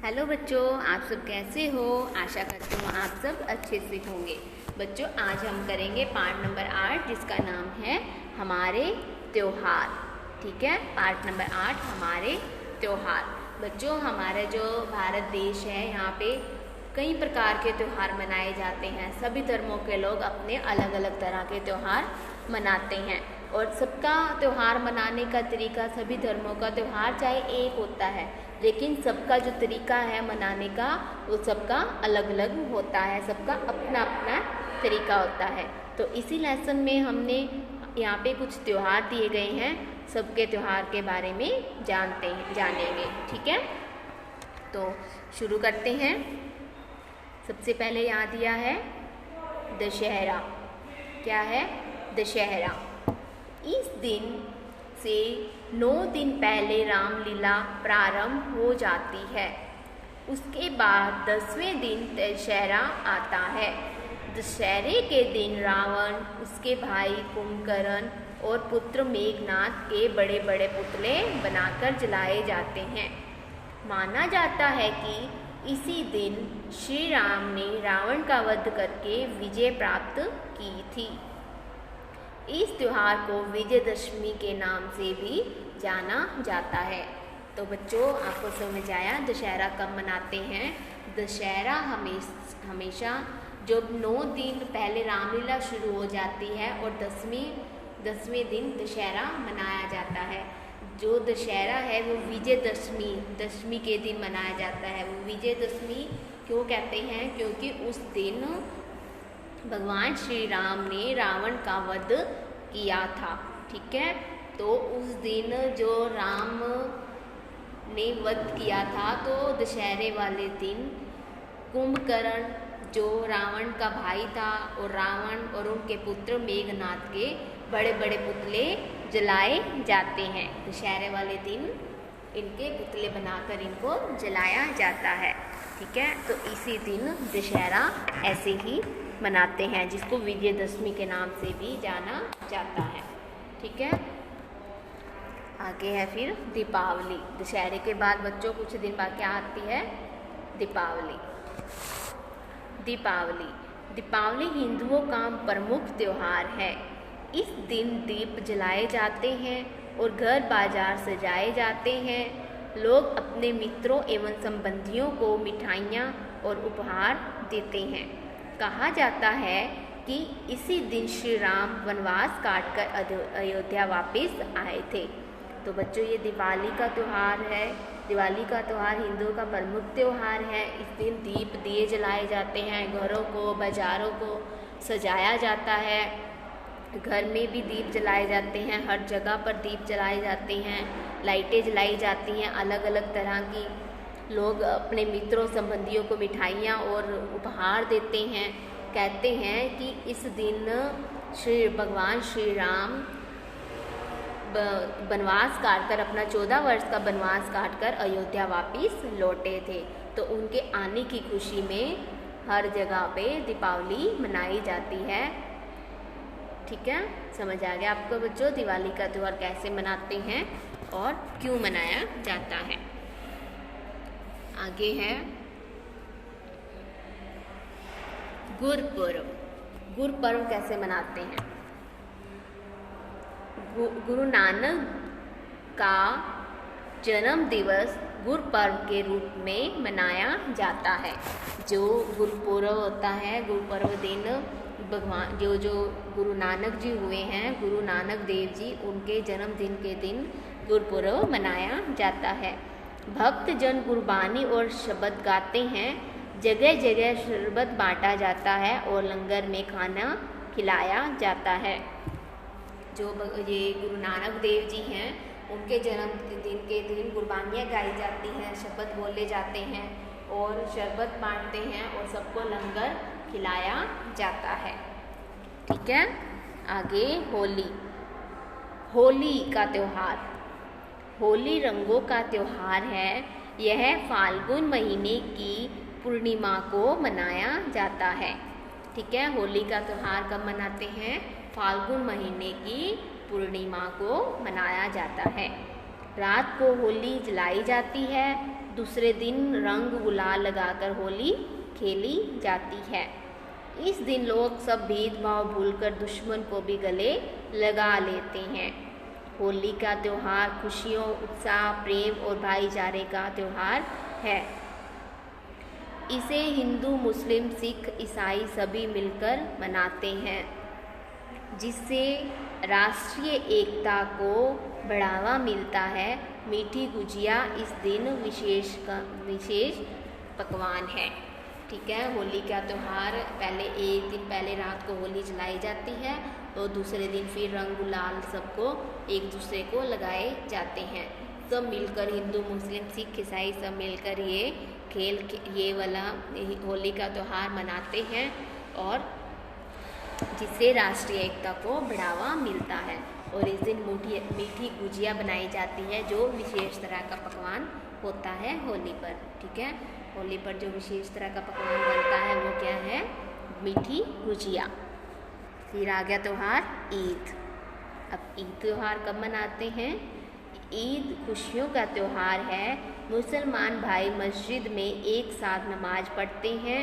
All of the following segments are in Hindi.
हेलो बच्चों, आप सब कैसे हो। आशा करती हूँ आप सब अच्छे से होंगे। बच्चों, आज हम करेंगे पार्ट नंबर 8 जिसका नाम है हमारे त्योहार। ठीक है, पार्ट नंबर 8 हमारे त्योहार। बच्चों, हमारे जो भारत देश है यहाँ पे कई प्रकार के त्यौहार मनाए जाते हैं। सभी धर्मों के लोग अपने अलग अलग तरह के त्यौहार मनाते हैं और सबका त्यौहार मनाने का तरीका, सभी धर्मों का त्यौहार चाहे एक होता है लेकिन सबका जो तरीका है मनाने का वो सबका अलग अलग होता है, सबका अपना अपना तरीका होता है। तो इसी लेसन में हमने यहाँ पे कुछ त्यौहार दिए गए हैं, सबके त्यौहार के बारे में जानेंगे। ठीक है, तो शुरू करते हैं। सबसे पहले यहाँ दिया है दशहरा। क्या है? दशहरा। इस दिन से 9 दिन पहले रामलीला प्रारंभ हो जाती है। उसके बाद 10वें दिन दशहरा आता है। दशहरे के दिन रावण, उसके भाई कुंभकर्ण और पुत्र मेघनाथ के बड़े बड़े पुतले बनाकर जलाए जाते हैं। माना जाता है कि इसी दिन श्री राम ने रावण का वध करके विजय प्राप्त की थी। इस त्योहार को विजयदशमी के नाम से भी जाना जाता है। तो बच्चों, आपको समझ आया दशहरा कब मनाते हैं। दशहरा हमेशा जब 9 दिन पहले रामलीला शुरू हो जाती है और 10वें दिन दशहरा मनाया जाता है। जो दशहरा है वो दशमी के दिन मनाया जाता है। वो विजयदशमी क्यों कहते हैं? क्योंकि उस दिन भगवान श्री राम ने रावण का वध किया था। ठीक है, तो उस दिन जो राम ने वध किया था तो दशहरे वाले दिन कुंभकर्ण जो रावण का भाई था और रावण और उनके पुत्र मेघनाथ के बड़े बड़े पुतले जलाए जाते हैं। दशहरे वाले दिन इनके पुतले बनाकर इनको जलाया जाता है। ठीक है, तो इसी दिन दशहरा ऐसे ही मनाते हैं जिसको विजयदशमी के नाम से भी जाना जाता है। ठीक है, आगे है फिर दीपावली। दशहरे के बाद बच्चों कुछ दिन बाद क्या आती है? दीपावली। दीपावली हिंदुओं का प्रमुख त्योहार है। इस दिन दीप जलाए जाते हैं और घर बाजार सजाए जाते हैं। लोग अपने मित्रों एवं संबंधियों को मिठाइयाँ और उपहार देते हैं। कहा जाता है कि इसी दिन श्री राम वनवास काटकर अयोध्या वापस आए थे। तो बच्चों, ये दिवाली का त्यौहार है। दिवाली का त्यौहार हिंदुओं का प्रमुख त्यौहार है। इस दिन दीप दिए जलाए जाते हैं, घरों को बाजारों को सजाया जाता है। घर में भी दीप जलाए जाते हैं, हर जगह पर दीप जलाए जाते हैं, लाइटें जलाई जाती हैं अलग अलग तरह की। लोग अपने मित्रों संबंधियों को मिठाइयाँ और उपहार देते हैं। कहते हैं कि इस दिन भगवान श्री राम वनवास काटकर अपना 14 वर्ष का वनवास काटकर अयोध्या वापस लौटे थे। तो उनके आने की खुशी में हर जगह पे दीपावली मनाई जाती है। ठीक है, समझ आ गया आपको बच्चों दिवाली का त्यौहार कैसे मनाते हैं और क्यों मनाया जाता है। आगे है गुरपर्व। गुरपर्व कैसे मनाते हैं? गुरु नानक का जन्म दिवस गुरपर्व के रूप में मनाया जाता है। जो गुरपर्व होता है, गुरपर्व दिन भगवान जो गुरु नानक जी हुए हैं, गुरु नानक देव जी, उनके जन्मदिन के दिन गुरपर्व मनाया जाता है। भक्त जन गुरबानी और शब्द गाते हैं। जगह जगह शरबत बांटा जाता है और लंगर में खाना खिलाया जाता है। जो ये गुरु नानक देव जी हैं, उनके जन्मदिन के दिन गुरबानियाँ गाई जाती हैं, शब्द बोले जाते हैं और शरबत बांटते हैं और सबको लंगर खिलाया जाता है। ठीक है, आगे होली का त्यौहार। होली रंगों का त्यौहार है। यह फाल्गुन महीने की पूर्णिमा को मनाया जाता है। ठीक है, होली का त्यौहार कब मनाते हैं? फाल्गुन महीने की पूर्णिमा को मनाया जाता है। रात को होली जलाई जाती है। दूसरे दिन रंग गुलाल लगाकर होली खेली जाती है। इस दिन लोग सब भेदभाव भूलकर दुश्मन को भी गले लगा लेते हैं। होली का त्यौहार खुशियों, उत्साह, प्रेम और भाईचारे का त्यौहार है। इसे हिंदू, मुस्लिम, सिख, ईसाई सभी मिलकर मनाते हैं, जिससे राष्ट्रीय एकता को बढ़ावा मिलता है। मीठी गुजिया इस दिन विशेष पकवान है। ठीक है, होली का त्यौहार पहले एक दिन पहले रात को होली जलाई जाती है और दूसरे दिन फिर रंग गुलाल सबको एक दूसरे को लगाए जाते हैं। सब मिलकर हिंदू, मुस्लिम, सिख, ईसाई सब मिलकर ये वाला होली का त्यौहार मनाते हैं और जिससे राष्ट्रीय एकता को बढ़ावा मिलता है। और इस दिन मीठी गुजिया बनाई जाती है, जो विशेष तरह का पकवान होता है होली पर। ठीक है, होली पर जो विशेष तरह का पकवान बनता है वो क्या है? मीठी गुजिया। फिर आ गया त्यौहार ईद। अब ईद त्यौहार कब मनाते हैं? ईद खुशियों का त्यौहार है। मुसलमान भाई मस्जिद में एक साथ नमाज पढ़ते हैं,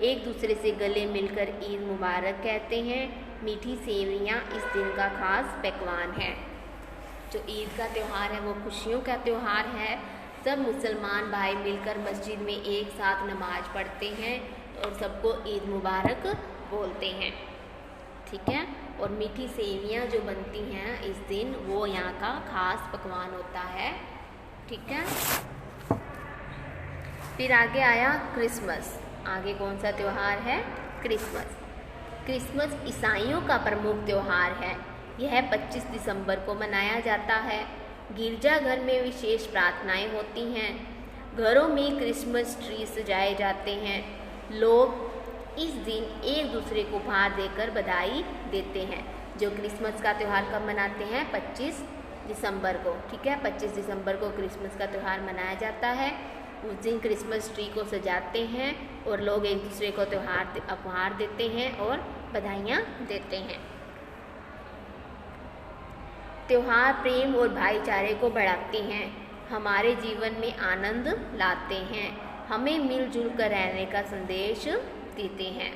एक दूसरे से गले मिलकर ईद मुबारक कहते हैं। मीठी सेवइयाँ इस दिन का खास पकवान है। जो ईद का त्यौहार है वो खुशियों का त्यौहार है। सब मुसलमान भाई मिलकर मस्जिद में एक साथ नमाज पढ़ते हैं और सबको ईद मुबारक बोलते हैं। ठीक है, और मीठी सेवइयाँ जो बनती हैं इस दिन वो यहाँ का खास पकवान होता है। ठीक है, फिर आगे आया क्रिसमस। आगे कौन सा त्यौहार है? क्रिसमस। क्रिसमस ईसाइयों का प्रमुख त्यौहार है। यह 25 दिसंबर को मनाया जाता है। गिरजाघर में विशेष प्रार्थनाएं होती हैं। घरों में क्रिसमस ट्री सजाए जाते हैं। लोग इस दिन एक दूसरे को उपहार देकर बधाई देते हैं। जो क्रिसमस का त्यौहार कब मनाते हैं? 25 दिसंबर को। ठीक है, 25 दिसंबर को क्रिसमस का त्यौहार मनाया जाता है। उस दिन क्रिसमस ट्री को सजाते हैं और लोग एक दूसरे को उपहार देते हैं और बधाइयाँ देते हैं। त्यौहार प्रेम और भाईचारे को बढ़ाते हैं, हमारे जीवन में आनंद लाते हैं, हमें मिलजुल कर रहने का संदेश देते हैं।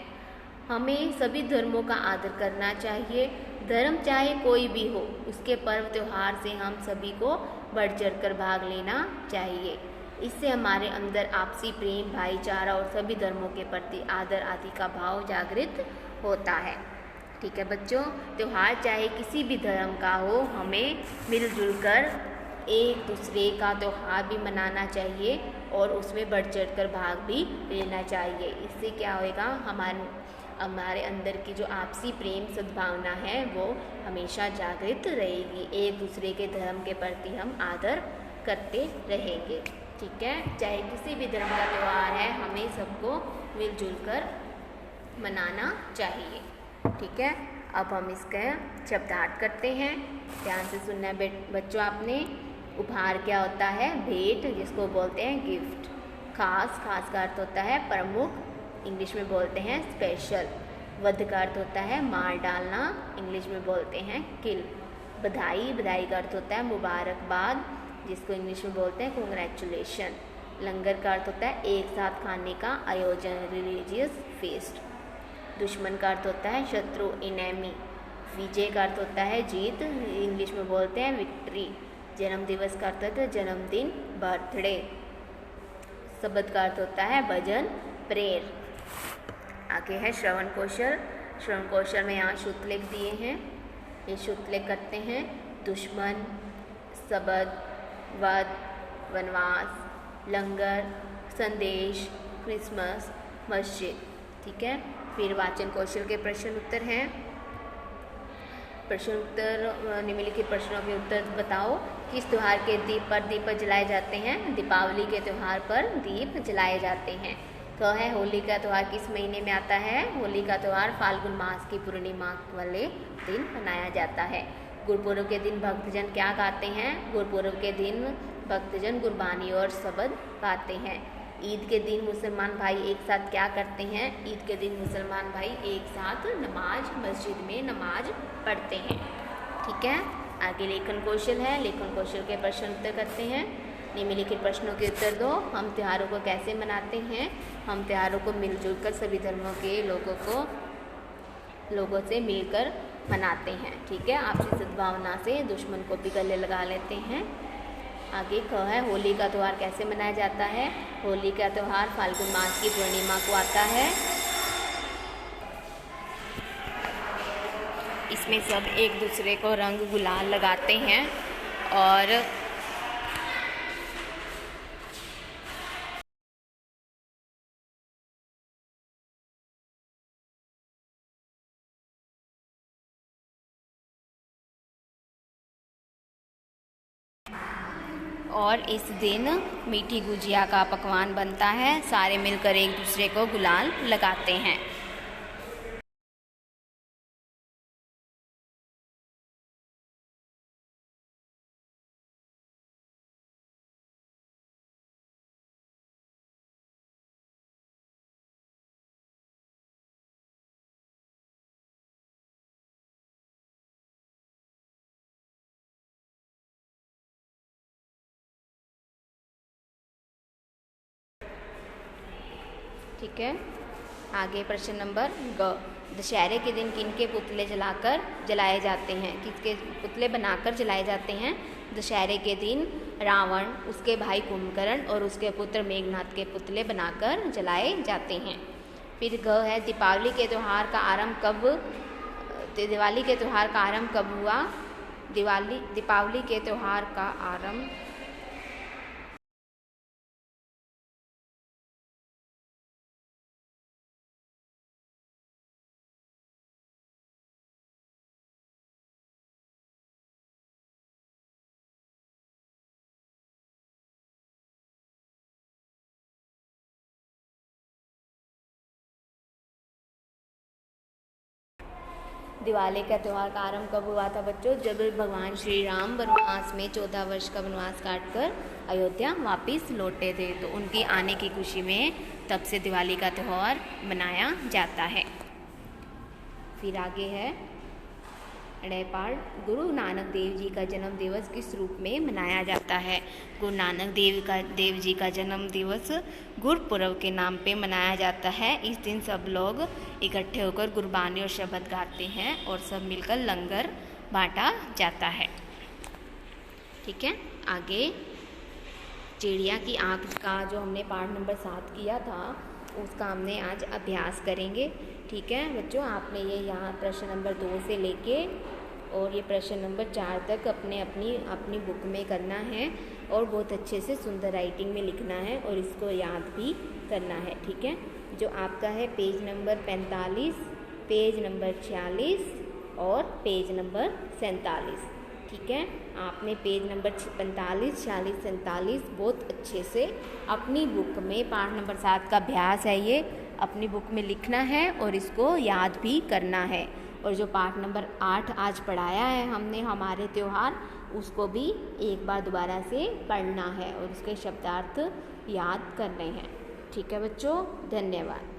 हमें सभी धर्मों का आदर करना चाहिए। धर्म चाहे कोई भी हो, उसके पर्व त्यौहार से हम सभी को बढ़ चढ़कर भाग लेना चाहिए। इससे हमारे अंदर आपसी प्रेम, भाईचारा और सभी धर्मों के प्रति आदर आदि का भाव जागृत होता है। ठीक है बच्चों, त्यौहार चाहे किसी भी धर्म का हो, हमें मिलजुल कर एक दूसरे का त्यौहार भी मनाना चाहिए और उसमें बढ़ चढ़कर भाग भी लेना चाहिए। इससे क्या होएगा? हमारे अंदर की जो आपसी प्रेम सद्भावना है वो हमेशा जागृत रहेगी। एक दूसरे के धर्म के प्रति हम आदर करते रहेंगे। ठीक है, चाहे किसी भी धर्म का त्यौहार है, हमें सबको मिलजुल कर मनाना चाहिए। ठीक है, अब हम इसका शब्दार्थ करते हैं। ध्यान से सुनना है बच्चों आपने। उपहार क्या होता है? भेंट, जिसको बोलते हैं गिफ्ट। खास का अर्थ होता है प्रमुख, इंग्लिश में बोलते हैं स्पेशल। वध का अर्थ होता है मार डालना, इंग्लिश में बोलते हैं किल। बधाई का अर्थ होता है मुबारकबाद, जिसको इंग्लिश में बोलते हैं कॉन्ग्रेचुलेशन। लंगर का अर्थ होता है एक साथ खाने का आयोजन, रिलीजियस फेस्ट। दुश्मन का अर्थ होता है शत्रु, इनेमी। विजय का अर्थ होता है जीत, इंग्लिश में बोलते हैं विक्ट्री। जन्म दिवस का अर्थ होता है जन्मदिन, बर्थडे। शब्द का अर्थ होता है भजन, प्रेयर। आगे है श्रवण कौशल। श्रवण कौशल में यहाँ शुक्लेख दिए हैं, ये शुक्लेख करते हैं। दुश्मन, शब्द, वध, वनवास, लंगर, संदेश, क्रिसमस, मस्जिद। ठीक है, फिर वाचन कौशल के प्रश्न उत्तर हैं। प्रश्न उत्तर, निम्नलिखित प्रश्नों के उत्तर बताओ। किस त्यौहार के दीप जलाए जाते हैं? दीपावली के त्यौहार पर दीप जलाए जाते हैं। तो है होली का त्यौहार किस महीने में आता है? होली का त्यौहार फाल्गुन मास की पूर्णिमा वाले दिन मनाया जाता है। गुरुपुरब के दिन भक्तजन क्या गाते हैं? गुरुपुरब के दिन भक्तजन गुरबानी और शब्द गाते हैं। ईद के दिन मुसलमान भाई एक साथ क्या करते हैं? ईद के दिन मुसलमान भाई एक साथ मस्जिद में नमाज पढ़ते हैं। ठीक है, आगे लेखन कौशल है। लेखन कौशल के प्रश्न उत्तर करते हैं। निम्नलिखित प्रश्नों के उत्तर दो। हम त्योहारों को कैसे मनाते हैं? हम त्योहारों को मिलजुल कर सभी धर्मों के लोगों से मिलकर मनाते हैं। ठीक है, आपसी सद्भावना से दुश्मन को भी गले लगा लेते हैं। आगे क है, होली का त्यौहार कैसे मनाया जाता है? होली का त्यौहार फाल्गुन मास की पूर्णिमा को आता है। इसमें सब एक दूसरे को रंग गुलाल लगाते हैं और इस दिन मीठी गुजिया का पकवान बनता है। सारे मिलकर एक दूसरे को गुलाल लगाते हैं। ठीक है, आगे प्रश्न नंबर ग। दशहरे के दिन किनके पुतले जलाए जाते हैं? किसके पुतले बनाकर जलाए जाते हैं? दशहरे के दिन रावण, उसके भाई कुंभकर्ण और उसके पुत्र मेघनाद के पुतले बनाकर जलाए जाते हैं। फिर ग है, दीपावली के त्यौहार का आरंभ कब हुआ? दीपावली के त्यौहार का आरंभ दिवाली का त्यौहार का आरंभ कब हुआ था बच्चों? जब भगवान श्री राम वनवास में 14 वर्ष का वनवास काटकर अयोध्या वापस लौटे थे, तो उनकी आने की खुशी में तब से दिवाली का त्यौहार मनाया जाता है। फिर आगे है ड़पाड़, गुरु नानक देव जी का जन्म दिवस किस रूप में मनाया जाता है? गुरु नानक देव जी का जन्म दिवस गुरपुरब के नाम पे मनाया जाता है। इस दिन सब लोग इकट्ठे होकर गुरबानी और शब्द गाते हैं और सब मिलकर लंगर बांटा जाता है। ठीक है, आगे चिड़िया की आँख का जो हमने पाठ नंबर 7 किया था उसका हमने आज अभ्यास करेंगे। ठीक है बच्चों, आपने ये यहाँ प्रश्न नंबर 2 से लेके और ये प्रश्न नंबर 4 तक अपनी बुक में करना है और बहुत अच्छे से सुंदर राइटिंग में लिखना है और इसको याद भी करना है। ठीक है, जो आपका है पेज नंबर 45, पेज नंबर 46 और पेज नंबर 47। ठीक है, आपने पेज नंबर 45, 46, 47 बहुत अच्छे से अपनी बुक में पाठ नंबर 7 का अभ्यास है, ये अपनी बुक में लिखना है और इसको याद भी करना है। और जो पाठ नंबर 8 आज पढ़ाया है हमने हमारे त्यौहार, उसको भी एक बार दोबारा से पढ़ना है और उसके शब्दार्थ याद करने हैं। ठीक है बच्चों, धन्यवाद।